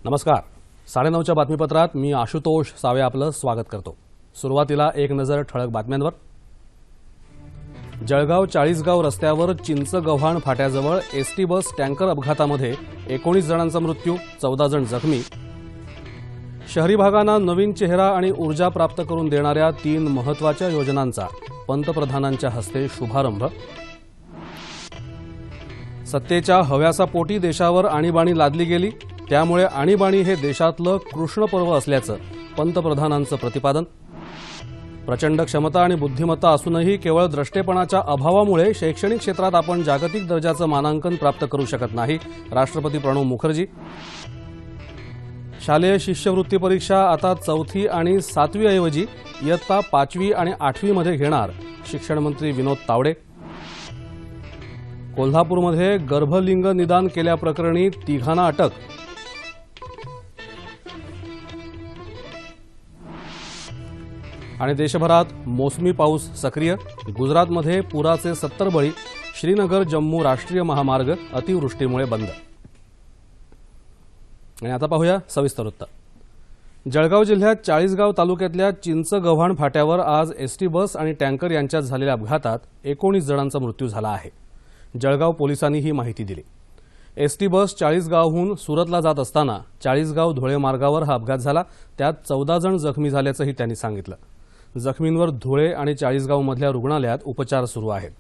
नमस्कार. 9:30च्या बातमीपत्रात मी आशुतोष सावे आपलं स्वागत करतो. सुरुवातीला एक नजर ठळक बातम्यांवर. जळगाव चाळीसगाव रस्त्यावर चिंचगव्हाण फाट्याजवळ एसटी बस टँकर अपघातामध्ये 19 जणांचा मृत्यू, 14 जण जखमी. शहरी भागांना नवीन चेहरा आणि ऊर्जा प्राप्त करून देणाऱ्या 3 महत्त्वाच्या योजनांचा पंतप्रधानांच्या हस्ते शुभारंभ. सत्तेच्या हव्यासापोटी देशावर आणीबाणी लादली गेली, त्यामुळे आणीबाणी हे देशातलं कृष्ण पर्व असल्याचं पंतप्रधानांचं प्रतिपादन. प्रचंड क्षमता आणि बुद्धिमत्ता असूनही केवळ द्रष्टेपणाच्या अभावामुळे शैक्षणिक क्षेत्रात आपण जागतिक दर्जाचं मानांकन प्राप्त करू शकत नाही, राष्ट्रपती प्रणव मुखर्जी. शालेय शिष्यवृत्ती परीक्षा आता 4थी आणि 7वी ऐवजी इयत्ता 5वी आणि 8वी मध्ये घेणार, शिक्षण मंत्री विनोद तावडे. कोल्हापूरमध्ये गर्भलिंग निदान केल्याप्रकरणी 3घांना अटक. आणि देशभरात मोसमी पाऊस सक्रिय, गुजरातमध्ये पुराचे 70 बळी, श्रीनगर जम्मू राष्ट्रीय महामार्ग अतिवृष्टीमुळे बंद. आणि आता पाहूया सविस्तर वृत्त. जळगाव जिल्ह्यात चाळीसगाव तालुक्यातल्या चिंचगव्हाण फाट्यावर आज एसटी बस आणि टँकर यांच्यात झालेल्या अपघातात 19 जणांचा मृत्यू झाला आहे. जळगाव पोलिसांनी ही माहिती दिली. एसटी बस चाळीसगावहून सुरतला जात असताना चाळीसगाव धुळे मार्गावर हा अपघात झाला. त्यात 14 जण जखमी झाल्याचंही त्यांनी सांगितलं. जखमींवर धुळे आणि चाळीसगावमधल्या रुग्णालयात उपचार सुरू आहेत.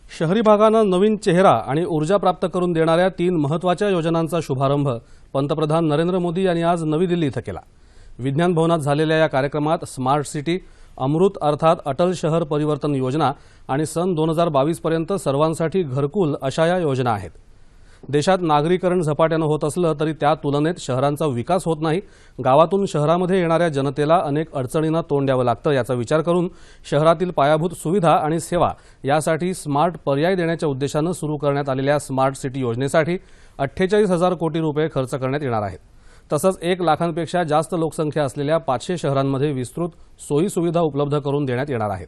शहरी भागांना नवीन चेहरा आणि ऊर्जा प्राप्त करून देणाऱ्या 3 महत्त्वाच्या योजनांचा शुभारंभ पंतप्रधान नरेंद्र मोदी यांनी आज नवी दिल्ली इथं केला. विज्ञान भवनात झालेल्या या कार्यक्रमात स्मार्ट सिटी, अमृत अर्थात अटल शहर परिवर्तन योजना आणि सन 2022 पर्यंत सर्वांसाठी घरकुल अशा या योजना आहेत. देशात नागरीकरण झपाट्यानं होत असलं तरी त्या तुलनेत शहरांचा विकास होत नाही. गावातून शहरामध्ये येणाऱ्या जनतेला अनेक अडचणींना तोंड द्यावं लागतं. याचा विचार करून शहरातील पायाभूत सुविधा आणि सेवा यासाठी स्मार्ट पर्याय देण्याच्या उद्देशानं सुरू करण्यात आलेल्या स्मार्ट सिटी योजनेसाठी 48,000 कोटी रुपये खर्च करण्यात येणार आहेत. तसंच 1 लाखांपेक्षा जास्त लोकसंख्या असलेल्या 500 शहरांमध्ये विस्तृत सोयी सुविधा उपलब्ध करून देण्यात येणार आहेत.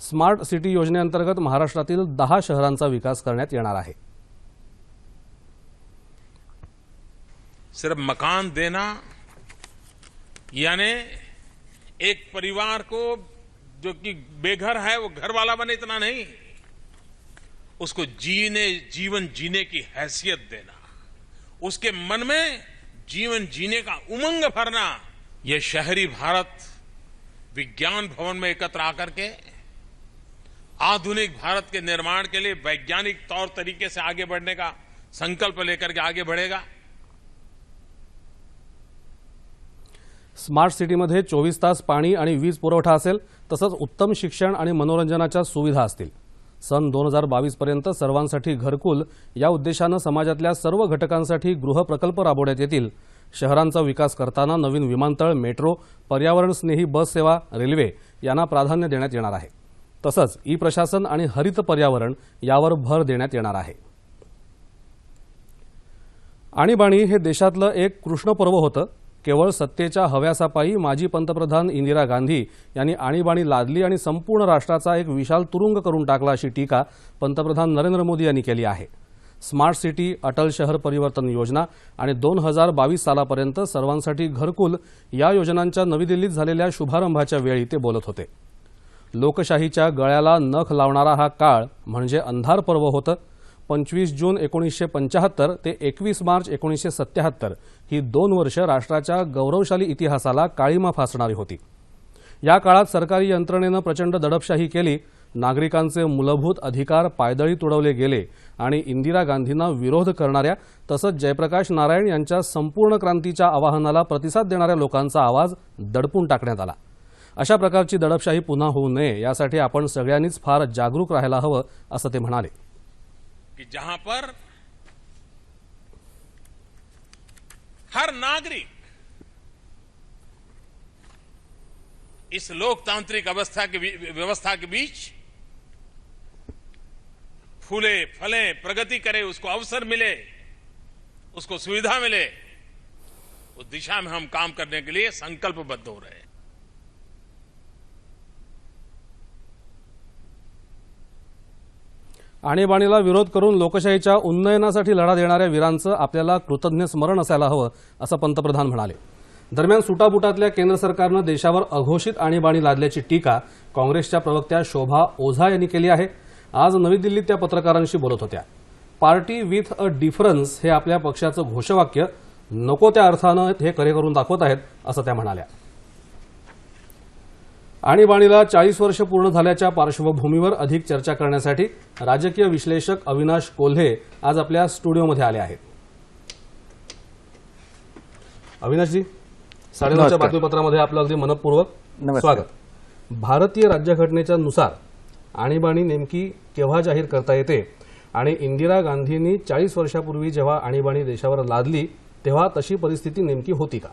स्मार्ट सिटी योजनेअंतर्गत महाराष्ट्रातील 10 शहरांचा विकास करण्यात येणार आहे. सिर्फ मकान देना यानी एक परिवार को जो कि बेघर है वो घर वाला बने इतना नहीं, उसको जीवन जीने की हैसियत देना, उसके मन में जीवन जीने का उमंग भरना. ये शहरी भारत विज्ञान भवन में एकत्र आकर के आधुनिक भारत के निर्माण के लिए वैज्ञानिक तौर तरीके से आगे बढ़ने का संकल्प लेकर के आगे बढ़ेगा. स्मार्ट सिटीमध्ये 24 तास पाणी आणि वीज पुरवठा असेल, तसंच उत्तम शिक्षण आणि मनोरंजनाच्या सुविधा असतील. सन 2022 पर्यंत सर्वांसाठी घरकुल या उद्देशानं समाजातल्या सर्व घटकांसाठी गृहप्रकल्प राबवण्यात येतील. शहरांचा विकास करताना नवीन विमानतळ, मेट्रो, पर्यावरणस्नेही बस सेवा, रेल्वे यांना प्राधान्य देण्यात येणार आहे. तसंच ई प्रशासन आणि हरित पर्यावरण यावर भर देण्यात येणार आहे. आणीबाणी हे देशातलं एक कृष्ण पर्व होतं. केवळ सत्तेच्या हव्यासापायी माजी पंतप्रधान इंदिरा गांधी यांनी आणीबाणी लादली आणि संपूर्ण राष्ट्राचा एक विशाल तुरुंग करून टाकला, अशी टीका पंतप्रधान नरेंद्र मोदी यांनी केली आहे. स्मार्ट सिटी, अटल शहर परिवर्तन योजना आणि 2022 सालापर्यंत सर्वांसाठी घरकुल या योजनांच्या नवी दिल्लीत झालेल्या शुभारंभाच्या वेळी ते बोलत होते. लोकशाहीच्या गळ्याला नख लावणारा हा काळ म्हणजे अंधार पर्व होतं. 25 जून 1975 ते 21 मार्च 1977 ही 2 वर्ष राष्ट्राच्या गौरवशाली इतिहासाला काळीमा फासणारी होती. या काळात सरकारी यंत्रणेनं प्रचंड दडपशाही केली. नागरिकांचे मूलभूत अधिकार पायदळी तुडवले गेले आणि इंदिरा गांधींना विरोध करणाऱ्या तसंच जयप्रकाश नारायण यांच्या संपूर्ण क्रांतीच्या आवाहनाला प्रतिसाद देणाऱ्या लोकांचा आवाज दडपून टाकण्यात आला. अशा प्रकारची दडपशाही पुन्हा होऊ नये यासाठी आपण सगळ्यांनीच फार जागरूक राहायला हवं, असं ते म्हणाले. कि जहां पर हर नागरिक इस लोकतांत्रिक व्यवस्था के बीच फूले फले, प्रगति करे, उसको अवसर मिले, उसको सुविधा मिले, उस दिशा में हम काम करने के लिए संकल्पबद्ध हो रहे हैं। आणीबाणीला विरोध करून लोकशाहीच्या उन्नयनासाठी लढा देणाऱ्या वीरांचं आपल्याला कृतज्ञ स्मरण असायला हवं, असं पंतप्रधान म्हणाले। दरम्यान सुटाबुटातल्या केंद्र सरकारनं देशावर अघोषित आणीबाणी लादल्याची टीका काँग्रेसच्या प्रवक्त्या शोभा ओझा यांनी केली आहे। आज नवी दिल्लीत त्या पत्रकारांशी बोलत होत्या। पार्टी विथ अ डिफरन्स हे आपल्या पक्षाचं घोषवाक्य नको त्या अर्थानं हे खरे करून दाखवत आहेत, असं त्या म्हणाल्या। आणीबाणीला 40 वर्ष पूर्ण झाल्याच्या पार्श्वभूमीवर अधिक चर्चा करण्यासाठी राजकीय विश्लेषक अविनाश कोल्हे आज आपल्या स्टुडिओमध्ये आले आहेत। अविनाशजी, 9:30च्या बातमीपत्रामध्ये आपलं अगदी मनपूर्वक स्वागत। भारतीय राज्यघटनेच्या नुसार आणीबाणी नेमकी केव्हा जाहीर करता येते आणि इंदिरा गांधींनी 40 वर्षापूर्वी जेव्हा आणीबाणी देशावर लादली तेव्हा तशी परिस्थिती नेमकी होती का?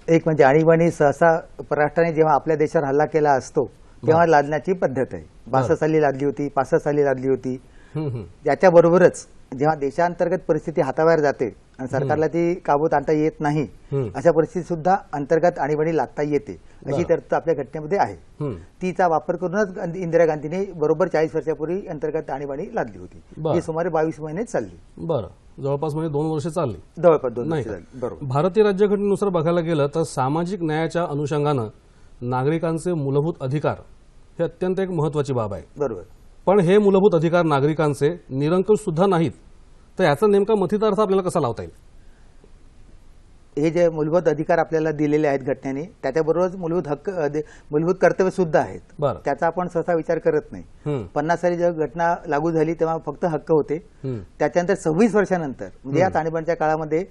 एक म्हणजे आणीबाणी सहसा परराष्ट्राने जेव्हा आपल्या देशावर हल्ला केला असतो तेव्हा लादण्याची पद्धत आहे। 62 साली लादली होती, 65 साली लादली होती। त्याच्याबरोबरच जेव्हा देशांतर्गत परिस्थिती हाताबाहेर जाते आणि सरकारला ती काबूत आणता येत नाही अशा परिस्थितीत सुद्धा अंतर्गत आणीबाणी लादता येते अशी तरतूद आपल्या घटनेमध्ये आहे। तिचा वापर करूनच इंदिरा गांधीने बरोबर 40 वर्षापूर्वी अंतर्गत आणीबाणी लादली होती, जी सुमारे 22 महिने चालली। बरं, जवळपास म्हणजे 2 वर्ष चालली। जवळपास 2 वर्ष चालली, बरोबर। भारतीय राज्यघटनेनुसार बघायला गेलं तर सामाजिक न्यायाच्या अनुषंगानं नागरिकांचे मूलभूत अधिकार हे अत्यंत एक महत्वाची बाब आहे, बरोबर। पण हे मूलभूत अधिकार नागरिकांचे निरंकुश सुद्धा नाहीत, तर याचा नेमका मथित अर्थ आपल्याला कसा लावता येईल? हे जे मूलभूत अधिकार आपल्याला दिलेले आहेत घटनेने, त्याच्याबरोबरच मूलभूत हक्क, मूलभूत कर्तव्य सुद्धा आहेत। त्याचा आपण सहसा विचार करत नाही। 50 साली जेव्हा घटना लागू झाली तेव्हा फक्त हक्क होते। त्याच्यानंतर 26 वर्षानंतर म्हणजे या आणीबाणीच्या काळामध्ये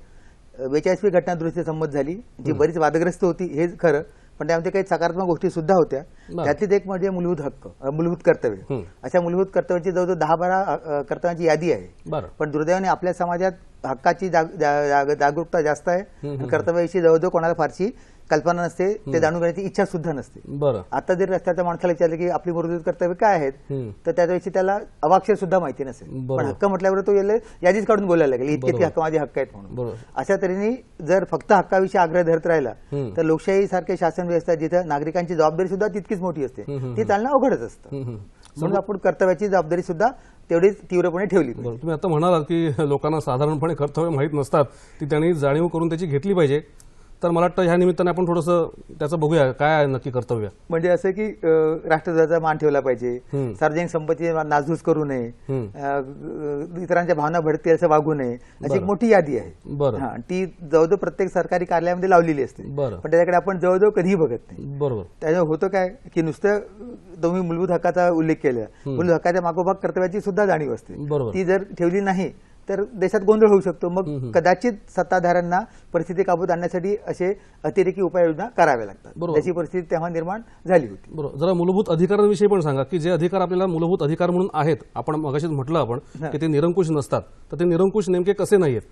42वी घटना दुरुस्ती संमत झाली, जी बरीच वादग्रस्त होती, हे खरं, पण त्यामध्ये काही सकारात्मक गोष्टी सुद्धा होत्या। त्यातलीच एक म्हणजे मूलभूत हक्क, मूलभूत कर्तव्य। अशा मूलभूत कर्तव्याची जवळजवळ 10-12 कर्तव्यांची यादी आहे। पण दुर्दैवाने आपल्या समाजात हक्काची जागरूकता जास्त आहे, कर्तव्याविषयी जवळजवळ कोणाला फारशी कल्पना नसते, ते जाणून घेण्याची इच्छा सुद्धा नसते। आता जर रस्त्याच्या माणसाला विचारलं की आपली मूलभूत कर्तव्य काय आहेत, तर त्याच्याविषयी त्याला अवाक्षर सुद्धा माहिती नसेल। पण हक्क म्हटल्यावर तो यादीच काढून बोलायला लागेल, इतके हक्क माझे हक्क आहेत म्हणून। अशा तऱ्हेने जर फक्त हक्काविषयी आग्रह धरत राहिला तर लोकशाही सारखे शासन व्यवस्था जिथे नागरिकांची जबाबदारी सुद्धा तितकीच मोठी असते, ती चालणं अवघडच असतं। म्हणून आपण कर्तव्याची जबाबदारी सुद्धा तेवढीच तीव्रपणे ठेवली। तुम्ही आता म्हणालात की लोकांना साधारणपणे कर्तव्य माहीत नसतात, ती त्यांनी जाणीव करून त्याची घेतली पाहिजे। तर मला वाटतं ह्या निमित्ताने आपण थोडंसं त्याचं बघूया, काय आहे नक्की कर्तव्य? म्हणजे असं की राष्ट्रध्वजाचा मान ठेवला पाहिजे, सार्वजनिक संपत्ती नासधूस करू नये, इतरांच्या भावना भडतील असं वागू नये, अशी एक मोठी यादी आहे। ती जवळजवळ प्रत्येक सरकारी कार्यालयामध्ये लावलेली असते, पण त्याच्याकडे आपण जवळजवळ कधीही बघत नाही। बरोबर। त्यामुळे होतं काय की नुसतं तुम्ही मूलभूत हक्काचा उल्लेख केला, मूलभूत हक्काच्या मागोभाग कर्तव्याची सुद्धा जाणीव असते। ती जर ठेवली नाही तर देशात गोंधळ होऊ शकतो। मग कदाचित सत्ताधाऱ्यांना परिस्थिती काबूत आणण्यासाठी असे अतिरेकी उपाययोजना कराव्या लागतात, त्याची परिस्थिती तेव्हा निर्माण झाली होती। बरोबर। जरा मूलभूत अधिकारांविषयी पण सांगा की जे अधिकार आपल्याला मूलभूत अधिकार म्हणून आहेत, आपण मगाशीच म्हटलं आपण की ते निरंकुश नसतात, तर ते निरंकुश नेमके कसे नाहीत?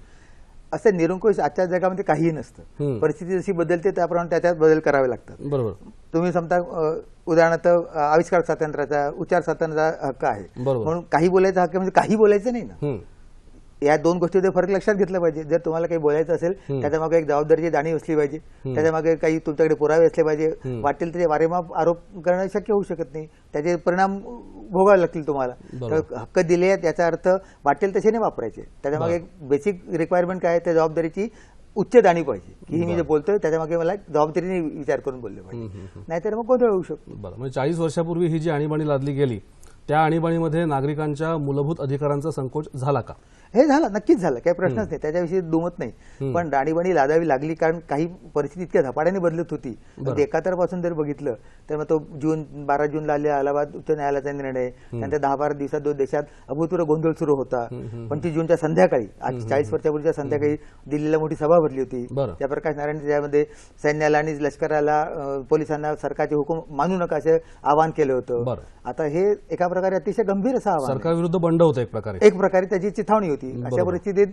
असे निरंकुश आजच्या जगामध्ये काहीही नसतं। परिस्थिती जशी बदलते त्याप्रमाणे त्याच्यात बदल करावे लागतात। बरोबर। तुम्ही समजा उदाहरणार्थ आविष्कार स्वातंत्र्याचा, उच्चार स्वातंत्र्याचा हक्क आहे, म्हणून काही बोलायचा हक्क म्हणजे काही बोलायचं नाही ना। या दोन गोष्टीमध्ये फरक लक्षात घेतला पाहिजे। जर तुम्हाला काही बोलायचं असेल त्याच्या मागे एक जबाबदारीची जाणीव असली पाहिजे, त्याच्या मागे काही तुमच्याकडे पुरावे असले पाहिजे। वाटेल तरी वारेमाप आरोप करणं शक्य होऊ शकत नाही, त्याचे परिणाम भोगावे लागतील तुम्हाला। तर हक्क दिले आहेत याचा अर्थ वाटेल तसे नाही वापरायचे, त्याच्या मागे एक बेसिक रिक्वायरमेंट काय आहे, त्या जबाबदारीची उच्च जाणीव पाहिजे की मी जे बोलतोय त्याच्यामागे मला जबाबदारीने विचार करून बोलले पाहिजे, नाहीतर मग गोंधळ होऊ शकतो। बरं, म्हणजे 40 वर्षापूर्वी ही जी आणीबाणी लादली गेली त्या आणीबाणीमध्ये नागरिकांच्या मूलभूत अधिकारांचा संकोच झाला का? हे झालं, नक्कीच झालं, काही प्रश्नच नाही, त्याच्याविषयी दुमत नाही। पण आणीबाणी लादावी लागली कारण काही परिस्थिती इतक्या झपाट्याने बदलत होती। एकातरपासून जर बघितलं तर मग तो 12 जूनला आले अलाहाबाद उच्च न्यायालयाचा निर्णय, त्यानंतर 10-12 दिवसात देशात अभूतपूर्व गोंधळ सुरू होता। 25 जूनच्या संध्याकाळी, आज 40 वर्षापूर्वीच्या संध्याकाळी दिल्लीला मोठी सभा भरली होती। जयप्रकाश नारायण त्यामध्ये सैन्याला आणि लष्कराला, पोलिसांना सरकारचे हुकूम मानू नका असे आवाहन केलं होतं। आता हे एका प्रकारे अतिशय गंभीर असं आवाहन, सरकारविरुद्ध बंड होतं एक प्रकारे त्याची चिथावणी होती। अशा परिस्थितीत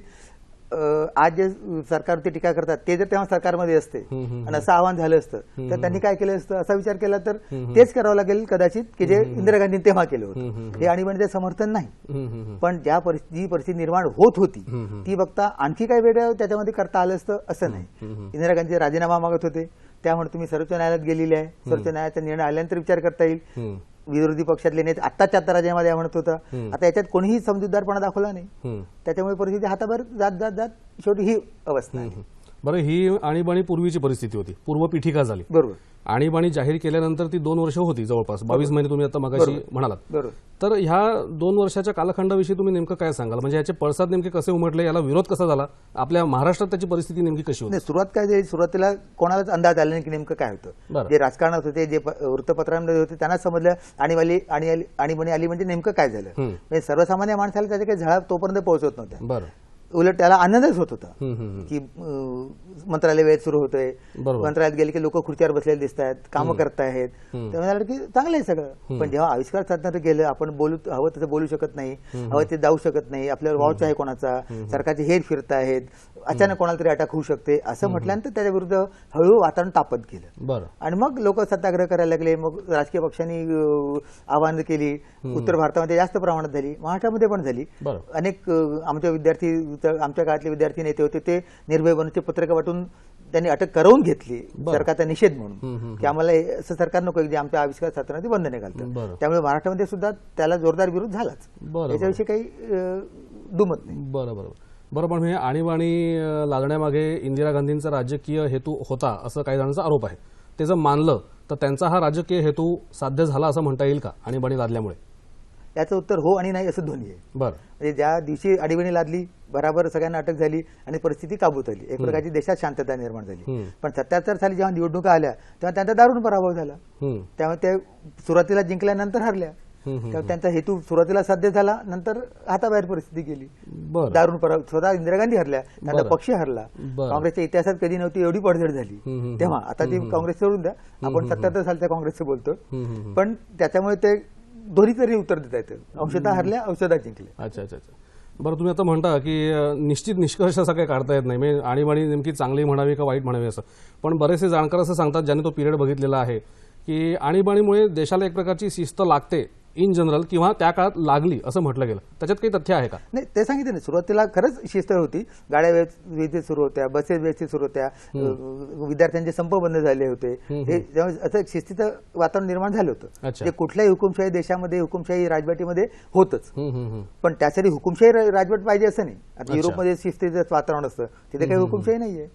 आज जे सरकारवरती टीका करतात ते जर तेव्हा सरकारमध्ये असते आणि असं आव्हान झालं असतं तर त्यांनी काय केलं असतं असा विचार केला तर तेच करावं लागेल कदाचित की जे इंदिरा गांधी तेव्हा केलं होतं. हे आणीबाणीचं समर्थन नाही, पण जी परिस्थिती निर्माण होत होती ती बघता आणखी काही वेगळं त्याच्यामध्ये करता आलं असतं असं नाही. इंदिरा गांधी राजीनामा मागत होते, त्यामुळे तुम्ही सर्वोच्च न्यायालयात गेलेले आहे, सर्वोच्च न्यायालयाचा निर्णय आल्यानंतर विचार करता येईल. विरोधी पक्षातले नेते आत्ताच्या आता राजीनामा द्या म्हणत होता, आता याच्यात कोणीही समजूतदारपणा दाखवला नाही, त्याच्यामुळे परिस्थिती हाताबाहेर जात जात जात शेवटी ही अवस्था आहे. बरं, ही आणीबाणी पूर्वीची परिस्थिती होती, पूर्वपीठिका झाली. बरोबर. आणीबाणी जाहीर केल्यानंतर ती 2 वर्ष होती, जवळपास 22 महिने तुम्ही आता मगाशी म्हणालात. बरोबर. तर ह्या 2 वर्षाच्या कालखंडाविषयी तुम्ही नेमकं काय सांगाल? म्हणजे याचे पडसाद नेमके कसे उमटले, याला विरोध कसा झाला, आपल्या महाराष्ट्रात त्याची परिस्थिती नेमकी कशी होती? सुरुवात काय झाली, सुरुवातीला कोणालाच अंदाज आला नाही की नेमकं काय होतं. जे राजकारणात होते, जे वृत्तपत्रांमध्ये होते त्यांना समजलं आणीबाणी आली म्हणजे नेमकं काय झालं. म्हणजे सर्वसामान्य माणसाला त्याच्या काही झळा तोपर्यंत पोहोचत नव्हत्या. बरं. उलट त्याला आनंदच होत होता की मंत्रालय वेळ सुरू होतोय, मंत्रालयात गेले की लोक खुर्चीवर बसलेले दिसत आहेत, कामं करतायत, ते म्हणाले की चांगलं आहे सगळं. पण जेव्हा आविष्कार साधण्यात गेलं, आपण हवं तसं बोलू शकत नाही, हवं ते जाऊ शकत नाही, आपल्यावर वॉच आहे कोणाचा, सरकारचे हेर फिरत आहेत, अचानक कोणाला तरी अटॅक होऊ शकते असं म्हटल्यानंतर त्याच्या विरुद्ध हळूहळू वातावरण तापत गेलं. आणि मग लोक सत्याग्रह करायला लागले. मग राजकीय पक्षांनी आवाहन केली. उत्तर भारतामध्ये जास्त प्रमाणात झाली, महाराष्ट्रामध्ये पण झाली. अनेक आमच्या विद्यार्थी, आमच्या काळातले विद्यार्थी नेते होते, ते निर्भय बनूचे पत्रक वाटून त्यांनी अटक करवून घेतली सरकारचा निषेध म्हणून, की आम्हाला असं सरकार नको जे आमच्या आविष्कार साधनाची बंधने नाही घालतं. त्यामुळे महाराष्ट्रामध्ये सुद्धा त्याला जोरदार विरोध झालाच, याच्याविषयी काही दुमत नाही. बरं, पण हे आणीबाणी लादण्यामागे इंदिरा गांधींचा राजकीय हेतू होता असं काही जणांचा आरोप आहे. ते जर मानलं तर त्यांचा हा राजकीय हेतू साध्य झाला असं म्हणता येईल का आणीबाणी लादल्यामुळे? याचं उत्तर हो आणि नाही असं दोन्ही आहे. बरं. म्हणजे ज्या दिवशी आणीबाणी लादली बराबर सगळ्यांना अटक झाली आणि परिस्थिती काबूत आली, एक प्रकारची देशात शांतता निर्माण झाली. पण 77 साली जेव्हा निवडणुका आल्या तेव्हा त्यांचा दारुण पराभव झाला. त्यामुळे ते सुरुवातीला जिंकल्यानंतर हरल्या. त्यामुळे त्यांचा हेतू सुरुवातीला साध्य झाला, नंतर हाताबाहेर परिस्थिती गेली. दारुण पराभव, स्वतः इंदिरा गांधी हरल्या, त्यांचा पक्ष हरला. काँग्रेसच्या इतिहासात कधी नव्हती एवढी पडझड झाली तेव्हा. आता ती काँग्रेस सोडून द्या, आपण 77 सालच्या काँग्रेसचं बोलतो, पण त्याच्यामुळे ते दोन्ही तरी उत्तर देता येतं. अंशतः हरल्या, अंशतः जिंकले. अच्छा. बरं, तुम्ही आता म्हणता की निश्चित निष्कर्ष असा काही काढता येत नाही, म्हणजे आणीबाणी नेमकी चांगली म्हणावी का वाईट म्हणावी असं. पण बरेचसे जाणकार असं सांगतात, ज्यांनी तो पिरियड बघितलेला आहे, की आणीबाणीमुळे देशाला एक प्रकारची शिस्त लागते इन जनरल, किंवा त्या काळात लागली असं म्हटलं गेलं. त्याच्यात काही तथ्य आहे का? नाही, ते सांगितलं नाही. सुरुवातीला खरंच शिस्त होती, गाड्या व्यवस्थित सुरू होत्या, बसेस व्यवस्थित सुरू होत्या, विद्यार्थ्यांचे संप बंद झाले होते. हे असं शिस्तीचं वातावरण निर्माण झालं होतं, जे कुठल्याही हुकुमशाही देशामध्ये, हुकुमशाही राजवटीमध्ये होतच. पण त्यासाठी हुकुमशाही राजवट पाहिजे असं नाही. आता युरोपमध्ये शिस्तीचं वातावरण असतं, तिथे काही हुकुमशाही नाहीये.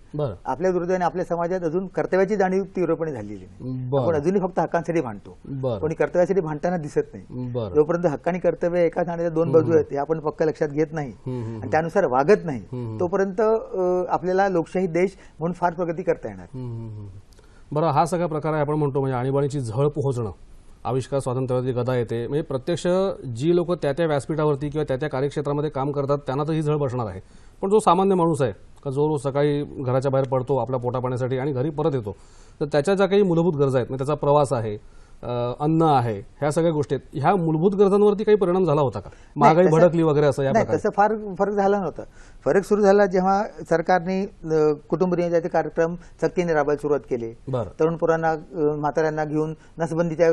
आपल्या विरोधाने आपल्या समाजात अजून कर्तव्याची जाणीव तीव्रपणे झालेली नाही. आपण अजूनही फक्त हक्कांसाठी भांडतो, कोणी कर्तव्यासाठी भांडताना दिसत नाही. जोपर्यंत हक्क आणि कर्तव्य एका नाण्याच्या दोन बाजू आहेत हे आपण पक्का लक्षात घेत नाही आणि त्यानुसार वागत नाही, तोपर्यंत आपल्याला लोकशाही देश म्हणून फार प्रगती करता येणार. बरं, हा सगळा प्रकार आहे आपण म्हणतो म्हणजे आणीबाणीची झळ पोहोचणं, आविष्कार स्वातंत्र्यावरती गदा येते, म्हणजे प्रत्यक्ष जी लोक त्या व्यासपीठावरती किंवा त्या कार्यक्षेत्रामध्ये काम करतात त्यांना तर ही झळ बसणार आहे. पण जो सामान्य माणूस आहे का, जो रोज सकाळी घराच्या बाहेर पडतो आपल्या पोटापाण्यासाठी आणि घरी परत येतो, तर त्याच्या ज्या काही मूलभूत गरजा आहेत, म्हणजे त्याचा प्रवास आहे, अन्न आहे, ह्या सगळ्या गोष्टी आहेत, ह्या मूलभूत गरजांवरती काही परिणाम झाला होता का? महागाई भडकली वगैरे असं? या तसं फार फरक झाला नव्हता. फरक सुरू झाला जेव्हा सरकारने कुटुंब नियोजनाचे कार्यक्रम सक्तीने राबवायला सुरुवात केली, तरुण पोरांना, म्हाताऱ्यांना घेऊन नसबंदीच्या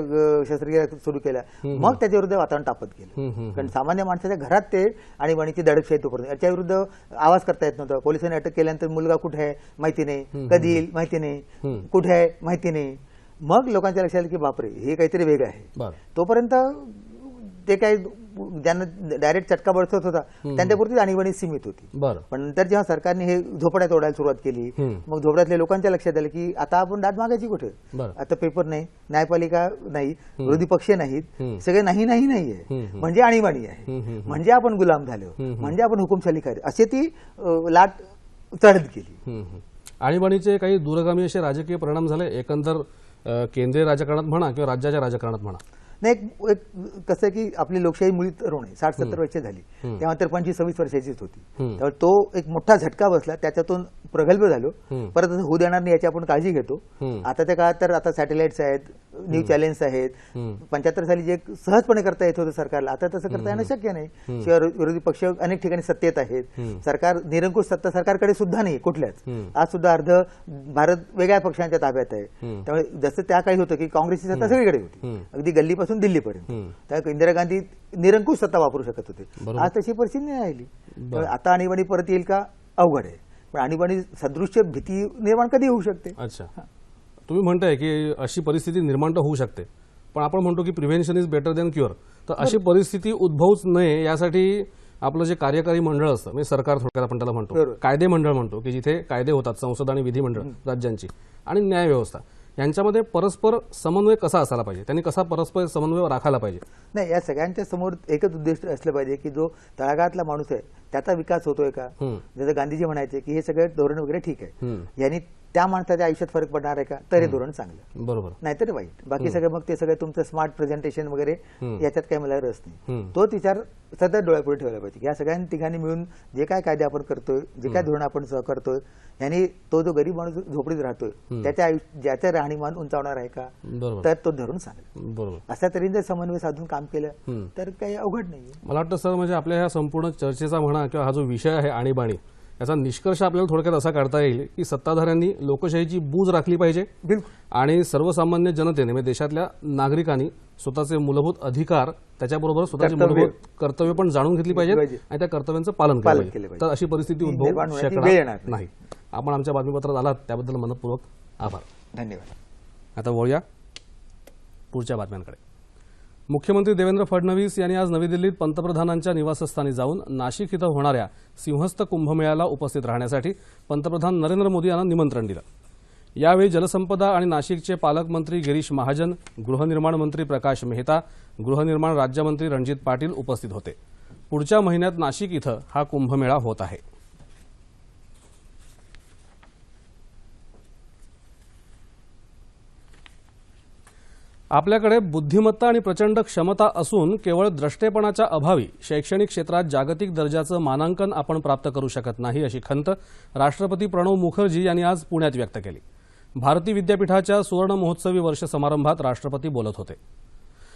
शस्त्रक्रिया सुरू केल्या, मग त्याच्या विरुद्ध वातावरण तापत गेलं. कारण सामान्य माणसाच्या घरात ते आणीबाणीची दडपशाही तोपर्यंत याच्या विरुद्ध आवाज करता येत नव्हता. पोलिसांनी अटक केल्यानंतर मुलगा कुठे आहे माहिती नाही, कधी येईल माहिती नाही, कुठे आहे माहिती नाही. मग लोकांच्या लक्षात आलं की बापरे, हे काहीतरी वेगळं आहे. तोपर्यंत ते काही ज्यांना डायरेक्ट चटका बसत होता त्यांच्यापुरतीच आणीबाणी सीमित होती. पण नंतर जेव्हा सरकारने हे झोपड्या तोडायला सुरुवात केली, मग झोपड्यातल्या लोकांच्या लक्षात आलं की आता आपण दाद मागायची कुठे, आता पेपर नाही, न्यायपालिका नाही, विरोधी पक्ष नाहीत, सगळे नाहीये, म्हणजे आणीबाणी आहे, म्हणजे आपण गुलाम झालो, म्हणजे आपण हुकुमशाही, असे ती लाट चढत गेली. आणीबाणीचे काही दूरगामी असे राजकीय परिणाम झाले एकंदर केंद्रीय राजकारणात म्हणा किंवा राज्याच्या राजकारणात म्हणा? नाही, कसं की आपली लोकशाही मुळी तरुण आहे, 60-70 वर्ष झाली, तेव्हा तर 25-26 वर्षाचीच होती. त्यामुळे तो एक मोठा झटका बसला, त्याच्यातून प्रगल्भ झालो. परत होऊ देणार नाही याची आपण काळजी घेतो. आताच्या काळात तर आता सॅटेलाइट्स आहेत, न्यू चॅलेंज आहेत. 75 साली जे सहजपणे करता येत होतं सरकारला, आता तसं करता येणं शक्य नाही. शिवाय विरोधी पक्ष अनेक ठिकाणी सत्तेत आहेत. सरकार निरंकुश सत्ता सरकारकडे सुद्धा नाही कुठल्याच. आज सुद्धा अर्ध भारत वेगळ्या पक्षांच्या ताब्यात आहे. त्यामुळे जसं त्या काही होतं की काँग्रेसची सत्ता सगळीकडे होती, अगदी गल्लीपासून दिल्लीपर्यंत. त्या इंदिरा गांधी निरंकुश सत्ता वापरू शकत होते. आज तशी परिस्थिती नाही राहिली. त्यामुळे आता आणीबाणी परत येईल का अवघड आहे. पण आणीबाणी सदृश्य भीती निर्माण कधी होऊ शकते. अच्छा, तुम्ही म्हणताय की अशी परिस्थिती निर्माण तर होऊ शकते, पण आपण म्हणतो की prevention is better than cure. तर अशी परिस्थिती उद्भवूच नये यासाठी आपलं जे कार्यकारी मंडळ असतं, म्हणजे सरकार थोडक्यात आपण त्याला म्हणतो, कायदे मंडळ म्हणतो, की जिथे कायदे होतात, संसद आणि विधिमंडळ राज्यांची आणि न्याय व्यवस्था यांच्यामध्ये परस्पर समन्वय कसा असायला पाहिजे, त्यांनी कसा परस्पर समन्वय राखायला पाहिजे. नाही, या सगळ्यांच्या समोर एकच उद्दिष्ट असलं पाहिजे की जो तळागाळातला माणूस आहे त्याचा विकास होतोय का. जसं गांधीजी म्हणायचे की हे सगळे धोरण वगैरे ठीक आहे, यांनी त्या माणसाच्या आयुष्यात फरक पडणार आहे का, तर हे धोरण चांगलं, बरोबर, नाहीतर वाईट. बाकी सगळं मग ते सगळं तुमचं स्मार्ट प्रेझेंटेशन वगैरे याच्यात काही मला रस नाही. तोच विचार सतत डोळ्यापुढे ठेवला पाहिजे. या सगळ्यांनी तिघांनी मिळून जे काय कायदे आपण करतोय, जे काय धोरण आपण करतोय, यांनी तो जो गरीब माणूस झोपडीत राहतोय त्याच्या ज्याचं राहणीमान उंचावणार आहे का, तर तो धरून सांगेल. बरोबर, अशा तऱ्हेने जर समन्वय साधून काम केलं तर काही अवघड नाही. मला वाटतं सर, म्हणजे आपल्या ह्या संपूर्ण चर्चेचा म्हणा किंवा हा जो विषय आहे आणीबाणी, याचा निष्कर्ष आपल्याला थोडक्यात असा काढता येईल की सत्ताधाऱ्यांनी लोकशाहीची बूज राखली पाहिजे आणि सर्वसामान्य जनतेने म्हणजे देशातल्या नागरिकांनी स्वतःचे मूलभूत अधिकार त्याच्याबरोबर स्वतःची मूलभूत कर्तव्य पण जाणून घेतली पाहिजेत आणि त्या कर्तव्याचं पालन केलं पाहिजे. तर अशी परिस्थिती उद्भवू शकणार नाही. आपण आमच्या बातमीपत्रात आलात त्याबद्दल मनपूर्वक आभार. धन्यवाद. आता वळूया पुढच्या बातम्यांकडे. मुख्यमंत्री देवेंद्र फडणवीस यांनी आज नवी दिल्लीत पंतप्रधानांच्या निवासस्थानी जाऊन नाशिक इथं होणाऱ्या सिंहस्थ कुंभमेळ्याला उपस्थित राहण्यासाठी पंतप्रधान नरेंद्र मोदी यांना निमंत्रण दिलं. यावेळी जलसंपदा आणि नाशिकचे पालकमंत्री गिरीश महाजन, गृहनिर्माण मंत्री प्रकाश मेहता, गृहनिर्माण राज्यमंत्री रणजित पाटील उपस्थित होते. पुढच्या महिन्यात नाशिक इथं हा कुंभमेळा होत आहे. आपल्याकडे बुद्धिमत्ता आणि प्रचंड क्षमता असून केवळ द्रष्टेपणाच्या अभावी शैक्षणिक क्षेत्रात जागतिक दर्जाचं मानांकन आपण प्राप्त करू शकत नाही, अशी खंत राष्ट्रपती प्रणव मुखर्जी यांनी आज पुण्यात व्यक्त केली. भारती विद्यापीठाच्या सुवर्ण महोत्सवी वर्ष समारंभात राष्ट्रपती बोलत होते.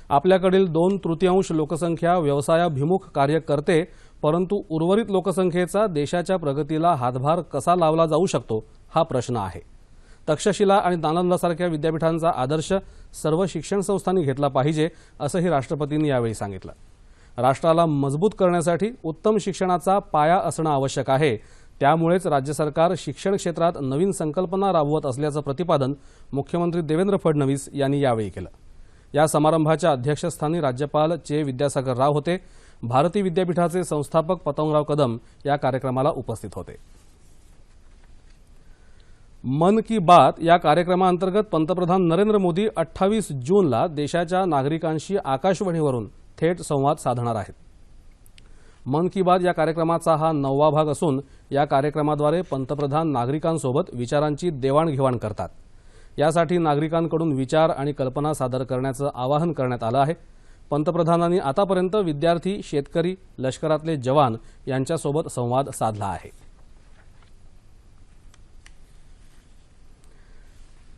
आपल्याकडील 2/3 लोकसंख्या व्यवसायाभिमुख कार्य करते, परंतु उर्वरित लोकसंख्येचा देशाच्या प्रगतीला हातभार कसा लावला जाऊ शकतो हा प्रश्न आहे. तक्षशिला आणि नालंदासारख्या विद्यापीठांचा आदर्श सर्व शिक्षण संस्थांनी घेतला पाहिजे, असंही राष्ट्रपतींनी यावेळी सांगितलं. राष्ट्राला मजबूत करण्यासाठी उत्तम शिक्षणाचा पाया असणं आवश्यक आहे. त्यामुळेच राज्य सरकार शिक्षण क्षेत्रात नवीन संकल्पना राबवत असल्याचं प्रतिपादन मुख्यमंत्री देवेंद्र फडणवीस यांनी यावेळी केलं. या समारंभाच्या अध्यक्षस्थानी राज्यपाल चे विद्यासागर राव होते. भारती विद्यापीठाचे संस्थापक पतंगराव कदम या कार्यक्रमाला उपस्थित होते. मन की बात या कार्यक्रमाअंतर्गत पंतप्रधान नरेंद्र मोदी 28 जूनला देशाच्या नागरिकांशी आकाशवाणीवरून थेट संवाद साधणार आहेत. मन की बात या कार्यक्रमाचा हा 9वा भाग असून या कार्यक्रमाद्वारे पंतप्रधान नागरिकांसोबत विचारांची देवाणघेवाण करतात. यासाठी नागरिकांकडून विचार आणि कल्पना सादर करण्याचं आवाहन करण्यात आलं आहे. पंतप्रधानांनी आतापर्यंत विद्यार्थी, शेतकरी, लष्करातले जवान यांच्यासोबत संवाद साधला आहे.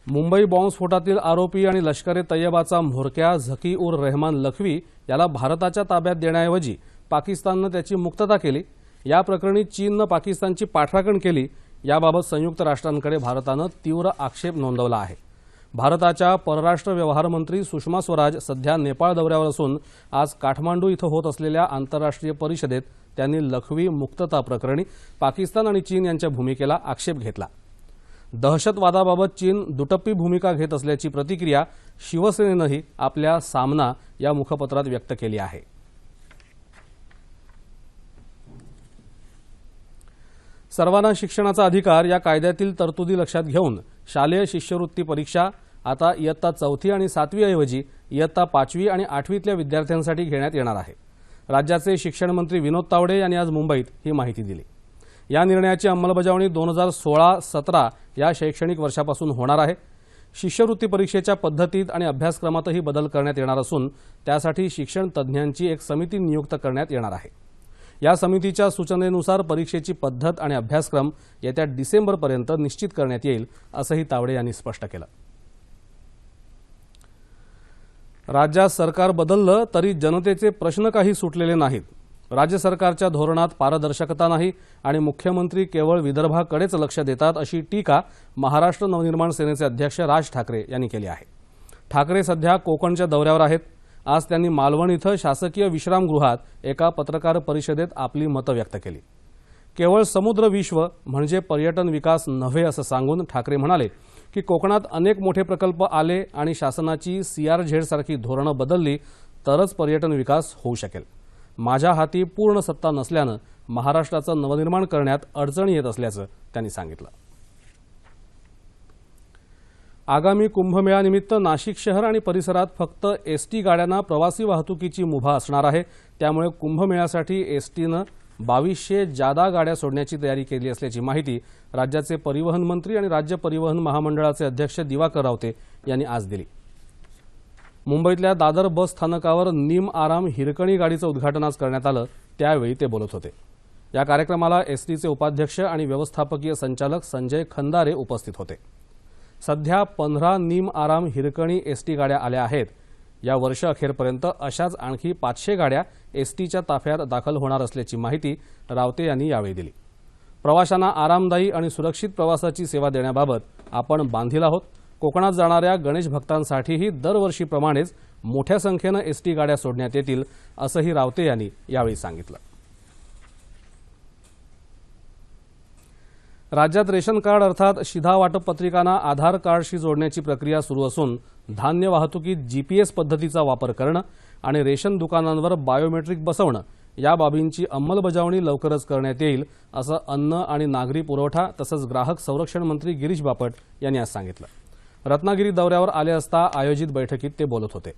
मुंबई बॉम्बस्फोटातील आरोपी आणि लष्कर ए तय्यबाचा म्होरक्या झकी उर रहमान लखवी याला भारताच्या ताब्यात देण्याऐवजी पाकिस्ताननं त्याची मुक्तता केली. या प्रकरणी चीननं पाकिस्तानची पाठराखण केली. याबाबत संयुक्त राष्ट्रांकडे भारतानं तीव्र आक्षेप नोंदवला आहे. भारताच्या परराष्ट्र व्यवहार मंत्री सुषमा स्वराज सध्या नेपाळ दौऱ्यावर असून आज काठमांडू इथं होत असलेल्या आंतरराष्ट्रीय परिषदेत त्यांनी लखवी मुक्तता प्रकरणी पाकिस्तान आणि चीन यांच्या भूमिकेला आक्षेप घेतला. दहशतवादाबाबत चीन दुटप्पी भूमिका घेत असल्याची प्रतिक्रिया शिवसेनेनंही आपल्या सामना या मुखपत्रात व्यक्त केली आहे. सर्वांना शिक्षणाचा अधिकार या कायद्यातील तरतुदी लक्षात घेऊन शालेय शिष्यवृत्ती परीक्षा आता इयत्ता 4थी आणि 7वी ऐवजी इयत्ता 5वी आणि 8वीतल्या विद्यार्थ्यांसाठी घेण्यात येणार आहे. राज्याचे शिक्षण मंत्री विनोद तावडे यांनी आज मुंबईत ही माहिती दिली. या निर्णयाची अंमलबजावणी 2016-17 या शैक्षणिक वर्षापासून होणार आहे. शिष्यवृत्ती परीक्षेच्या पद्धतीत आणि अभ्यासक्रमातही बदल करण्यात येणार असून त्यासाठी शिक्षण तज्ज्ञांची एक समिती नियुक्त करण्यात येणार आहे. या समितीच्या सूचनेनुसार परीक्षेची पद्धत आणि अभ्यासक्रम येत्या डिसेंबरपर्यंत निश्चित करण्यात येईल, असंही तावडे यांनी स्पष्ट केलं. राज्यात सरकार बदललं तरी जनतेचे प्रश्न काही सुटलेले नाहीत. राज्य सरकारच्या धोरणात पारदर्शकता नाही आणि मुख्यमंत्री केवळ विदर्भाकडेच लक्ष देतात अशी टीका महाराष्ट्र नवनिर्माण सेनेचे अध्यक्ष राज ठाकरे यांनी केली आहे. ठाकरे सध्या कोकणच्या दौऱ्यावर आहेत. आज त्यांनी मालवण इथं शासकीय विश्रामगृहात एका पत्रकार परिषदेत आपली मतं व्यक्त केली. केवळ समुद्र विश्व म्हणजे पर्यटन विकास नव्हे असं सांगून ठाकरे म्हणाले की कोकणात अनेक मोठे प्रकल्प आले आणि शासनाची CRZ सारखी धोरणं बदलली तरच पर्यटन विकास होऊ शकेल. माझ्या हाती पूर्ण सत्ता नसल्यानं महाराष्ट्राचं नवनिर्माण करण्यात अडचणी येत असल्याचं त्यांनी सांगितलं. आगामी कुंभमेळ्यानिमित्त नाशिक शहर आणि परिसरात फक्त एसटी गाड्यांना प्रवासी वाहतुकीची मुभा असणार आहे. त्यामुळे कुंभमेळ्यासाठी एसटीनं 2200 जादा गाड्या सोडण्याची तयारी केली असल्याची माहिती राज्याचे परिवहन मंत्री आणि राज्य परिवहन महामंडळाचे अध्यक्ष दिवाकर रावते यांनी आज दिली. मुंबईतल्या दादर बस स्थानकावर निम आराम हिरकणी गाडीचं उद्घाटन आज करण्यात आलं. त्यावेळी ते बोलत होते. या कार्यक्रमाला एसटीचे उपाध्यक्ष आणि व्यवस्थापकीय संचालक संजय खंदारे उपस्थित होते. सध्या 15 निम आराम हिरकणी एसटी गाड्या आल्या आहेत. या वर्षअखेरपर्यंत अशाच आणखी 500 गाड्या एसटीच्या ताफ्यात दाखल होणार असल्याची माहिती रावते यांनी यावेळी दिली. प्रवाशांना आरामदायी आणि सुरक्षित प्रवासाची सेवा देण्याबाबत आपण बांधील आहोत. कोकणात जाणाऱ्या गणेश भक्तांसाठीही दरवर्षीप्रमाणेच मोठ्या संख्येनं एसटी गाड्या सोडण्यात येतील असंही रावते यांनी यावेळी सांगितलं. राज्यात रेशन कार्ड अर्थात शिधा वाटप पत्रिकांना आधार कार्डशी जोडण्याची प्रक्रिया सुरू असून धान्य वाहतुकीत GPS पद्धतीचा वापर करणं आणि रेशन दुकानांवर बायोमेट्रिक बसवणं या बाबींची अंमलबजावणी लवकरच करण्यात येईल असं अन्न आणि नागरी पुरवठा तसंच ग्राहक संरक्षण मंत्री गिरीश बापट यांनी आज सांगितलं. रत्नागिरी दौऱ्यावर आले असता आयोजित बैठकीत ते बोलत होते.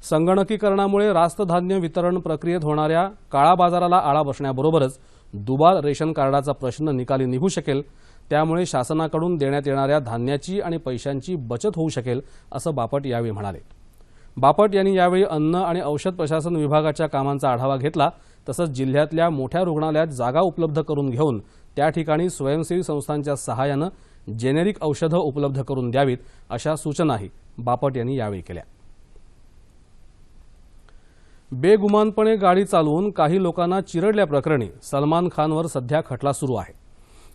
संगणकीकरणामुळे रास्त धान्य वितरण प्रक्रियेत होणाऱ्या काळा बाजाराला आळा बसण्याबरोबरच दुबार रेशन कार्डाचा प्रश्न निकाली निघू शकेल. त्यामुळे शासनाकडून देण्यात येणाऱ्या धान्याची आणि पैशांची बचत होऊ शकेल असं बापट यावेळी म्हणाले. बापट यांनी यावेळी अन्न आणि औषध प्रशासन विभागाच्या कामांचा आढावा घेतला. तसंच जिल्ह्यातल्या मोठ्या रुग्णालयात जागा उपलब्ध करून घेऊन त्या ठिकाणी स्वयंसेवी संस्थांच्या सहाय्यानं जेनेरिक औषधं उपलब्ध करून द्यावीत अशा सूचनाही बापट यांनी यावेळी केल्या. बेगुमानपणे गाडी चालवून काही लोकांना चिरडल्याप्रकरणी सलमान खानवर सध्या खटला सुरू आहे.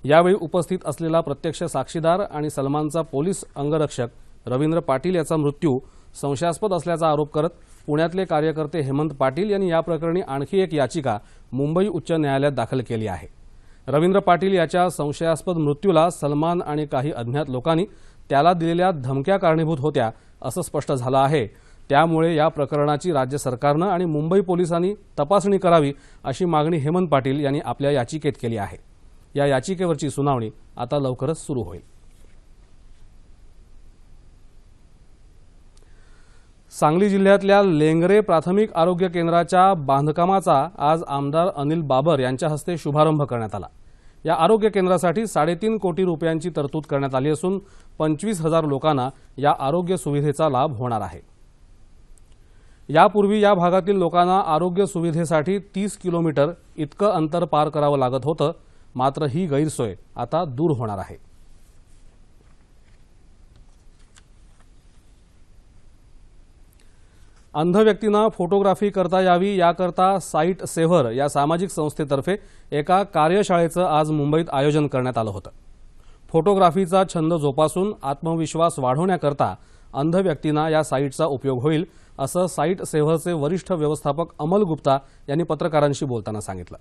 यावेळी उपस्थित असलेला प्रत्यक्ष साक्षीदार आणि सलमानचा पोलीस अंगरक्षक रवींद्र पाटील याचा मृत्यू संशयास्पद असल्याचा आरोप करत पुण्यातले कार्यकर्ते हेमंत पाटील यांनी या प्रकरणी आणखी एक याचिका मुंबई उच्च न्यायालयात दाखल केली आहे. रवींद्र पाटील याच्या संशयास्पद मृत्यूला सलमान आणि काही अज्ञात लोकांनी त्याला दिलेल्या धमक्या कारणीभूत होत्या असं स्पष्ट झालं आहे. त्यामुळे या प्रकरणाची राज्य सरकारनं आणि मुंबई पोलिसांनी तपासणी करावी अशी मागणी हेमंत पाटील यांनी आपल्या याचिकेत केली आहे. या याचिकेवरची सुनावणी आता लवकरच सुरू होईल. सांगली जिल्ह्यातल्या लेंगरे प्राथमिक आरोग्य केंद्राच्या बांधकामाचा आज आमदार अनिल बाबर यांच्या हस्ते शुभारंभ करण्यात आला. या आरोग्य केंद्रासाठी 3.5 कोटी रुपयांची तरतूद करण्यात आली असून 25,000 लोकांना या आरोग्य सुविधेचा लाभ होणार आहे. यापूर्वी या भागातील लोकांना आरोग्य सुविधेसाठी 30 किलोमीटर इतकं अंतर पार करावं लागत होतं. मात्र ही गैरसोय आता दूर होणार आहे. अंध व्यक्तींना फोटोग्राफी करता यावी याकरता साईट सेव्हर या सामाजिक संस्थेतर्फे एका कार्यशाळेचं आज मुंबईत आयोजन करण्यात आलं होतं. फोटोग्राफीचा छंद जोपासून आत्मविश्वास वाढवण्याकरता अंध व्यक्तींना या साईटचा उपयोग होईल असं साईट सेव्हरचे वरिष्ठ व्यवस्थापक अमल गुप्ता यांनी पत्रकारांशी बोलताना सांगितलं.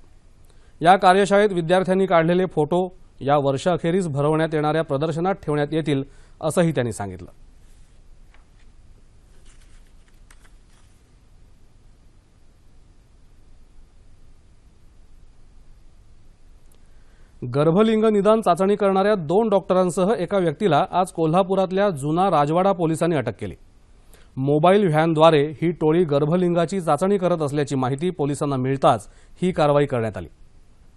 या कार्यशाळेत विद्यार्थ्यांनी काढलेले फोटो या वर्षअखेरीस भरवण्यात येणाऱ्या प्रदर्शनात ठेवण्यात येतील असंही त्यांनी सांगितलं. गर्भलिंग निदान चाचणी करणाऱ्या 2 डॉक्टरांसह एका व्यक्तीला आज कोल्हापुरातल्या जुना राजवाडा पोलिसांनी अटक केली. मोबाईल व्हॅनद्वारे ही टोळी गर्भलिंगाची चाचणी करत असल्याची माहिती पोलिसांना मिळताच ही कारवाई करण्यात आली.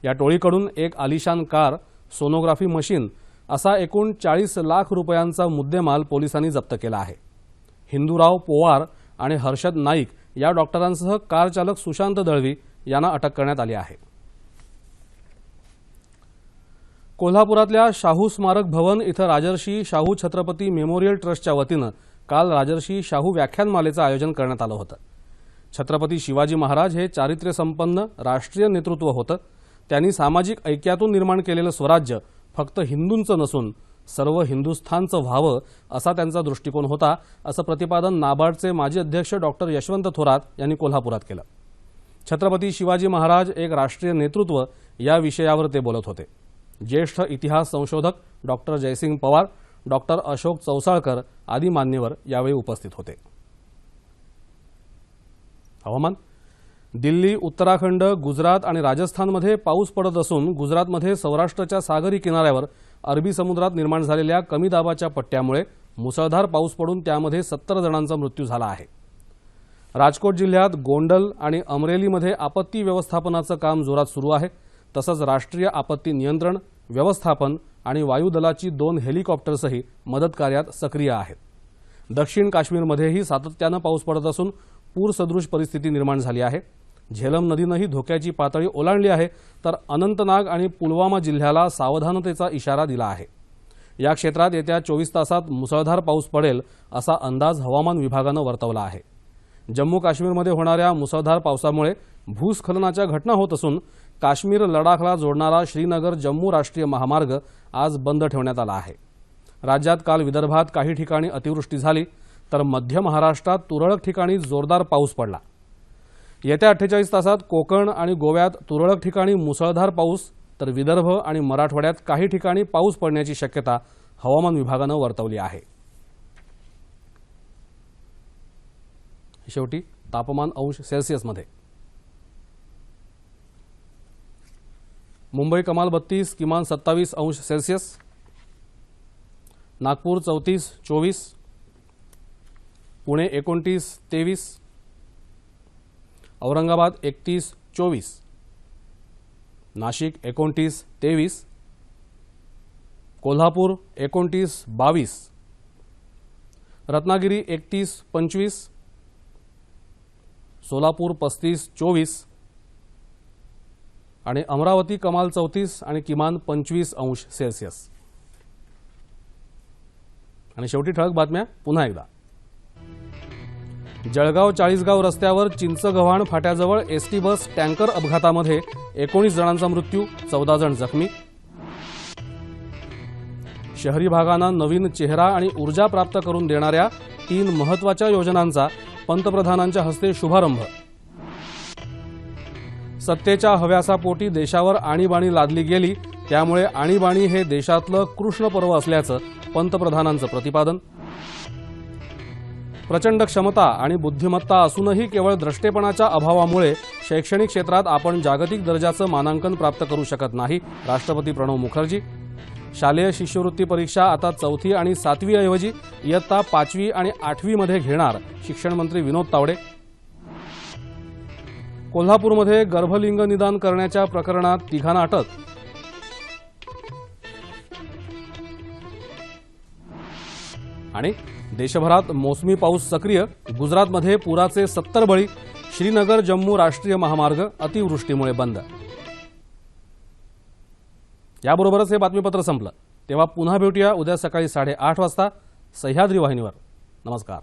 या टोळीकडून एक आलिशान कार, सोनोग्राफी मशीन असा एकूण 40 लाख रुपयांचा मुद्देमाल पोलिसांनी जप्त केला आहे. हिंदूराव पोवार आणि हर्षद नाईक या डॉक्टरांसह कार चालक सुशांत दळवी यांना अटक करण्यात आली आहे. कोल्हापुरातल्या शाहू स्मारक भवन इथं राजर्षी शाहू छत्रपती मेमोरियल ट्रस्टच्या वतीनं काल राजर्षी शाहू व्याख्यानमालेचं आयोजन करण्यात आलं होतं. छत्रपती शिवाजी महाराज हे चारित्र्यसंपन्न राष्ट्रीय नेतृत्व होतं. त्यांनी सामाजिक ऐक्यातून निर्माण केलेलं स्वराज्य फक्त हिंदूंचं नसून सर्व हिंदुस्थानचं व्हावं असा त्यांचा दृष्टिकोन होता, असं प्रतिपादन नाबार्डचे माजी अध्यक्ष डॉक्टर यशवंत थोरात यांनी कोल्हापुरात केलं. छत्रपती शिवाजी महाराज एक राष्ट्रीय नेतृत्व या विषयावर ते बोलत होते. ज्येष्ठ इतिहास संशोधक डॉक्टर जयसिंग पवार, डॉक्टर अशोक चौसाळकर आदी मान्यवर यावेळी उपस्थित होते. हवामान. दिल्ली, उत्तराखंड, गुजरात आणि राजस्थानमध्ये पाऊस पडत असून गुजरातमध्ये सौराष्ट्राच्या सागरी किनाऱ्यावर अरबी समुद्रात निर्माण झालेल्या कमी दाबाच्या पट्ट्यामुळे मुसळधार पाऊस पडून त्यामध्ये 70 जणांचा मृत्यू झाला आहे. राजकोट जिल्ह्यात गोंडल आणि अमरेलीमध्ये आपत्ती व्यवस्थापनाचं काम जोरात सुरू आहे. तसंच राष्ट्रीय आपत्ती नियंत्रण, व्यवस्थापन आणि वायुदलाची 2 हेलिकॉप्टर्सही मदत कार्यात सक्रिय आहेत. दक्षिण काश्मीरमध्येही सातत्यानं पाऊस पडत असून पूरसदृश परिस्थिती निर्माण झाली आहे. झेलम नदीनंही धोक्याची पातळी ओलांडली आहे, तर अनंतनाग आणि पुलवामा जिल्ह्याला सावधानतेचा इशारा दिला आहे. या क्षेत्रात येत्या 24 तासात मुसळधार पाऊस पडेल असा अंदाज हवामान विभागानं वर्तवला आहे. जम्मू काश्मीरमध्ये होणाऱ्या मुसळधार पावसामुळे भूस्खलनाच्या घटना होत असून काश्मीर लडाखला जोडणारा श्रीनगर जम्मू राष्ट्रीय महामार्ग आज बंद ठेवण्यात आला आहे. राज्यात काल विदर्भात काही ठिकाणी अतिवृष्टी झाली, तर मध्य महाराष्ट्रात तुरळक ठिकाणी जोरदार पाऊस पडला. येत्या 48 तासात कोकण आणि गोव्यात तुरळक ठिकाणी मुसळधार पाऊस, तर विदर्भ आणि मराठवाड्यात काही ठिकाणी पाऊस पडण्याची शक्यता हवामान विभागानं वर्तवली आहे. शेवटी तापमान अंश सेल्सिअसमध्ये. मुंबई कमाल 32, किमान 27 अंश सेल्सिअस. नागपूर 34, 24. पुणे 29, 23. औरंगाबाद 31, 24. नाशिक 29, 23. कोल्हापूर 29, 22. रत्नागिरी 31, 25. सोलापूर 35, 24. आणि अमरावती कमाल 34 आणि किमान 25 अंश सेल्सिअस. आणि शेवटी ठळक बातम्या पुन्हा एकदा. जळगाव चाळीसगाव रस्त्यावर चिंचगव्हाण फाट्याजवळ एसटी बस टँकर अपघातामध्ये 19 जणांचा मृत्यू, 14 जण जखमी. शहरी भागांना नवीन चेहरा आणि ऊर्जा प्राप्त करून देणाऱ्या 3 महत्त्वाच्या योजनांचा पंतप्रधानांच्या हस्ते शुभारंभ. सत्तेच्या हव्यासापोटी देशावर आणीबाणी लादली गेली, त्यामुळे आणीबाणी हे देशातलं कृष्ण पर्व असल्याचं पंतप्रधानांचं प्रतिपादन. प्रचंड क्षमता आणि बुद्धिमत्ता असूनही केवळ द्रष्टेपणाच्या अभावामुळे शैक्षणिक क्षेत्रात आपण जागतिक दर्जाचं मानांकन प्राप्त करू शकत नाही, राष्ट्रपती प्रणव मुखर्जी. शालेय शिष्यवृत्ती परीक्षा आता 4थी आणि 7वी ऐवजी इयत्ता 5वी आणि 8वी मध्ये घेणार, शिक्षण मंत्री विनोद तावडे. कोल्हापूरमध्ये गर्भलिंग निदान करण्याच्या प्रकरणात 3घांना अटक. आणि देशभरात मोसमी पाऊस सक्रिय, गुजरातमध्ये पुराचे 70 बळी, श्रीनगर जम्मू राष्ट्रीय महामार्ग अतिवृष्टीमुळे बंद. याबरोबरच हे बातमीपत्र संपलं. तेव्हा पुन्हा भेटूया उद्या सकाळी 8:30 वाजता सह्याद्री वाहिनीवर. नमस्कार.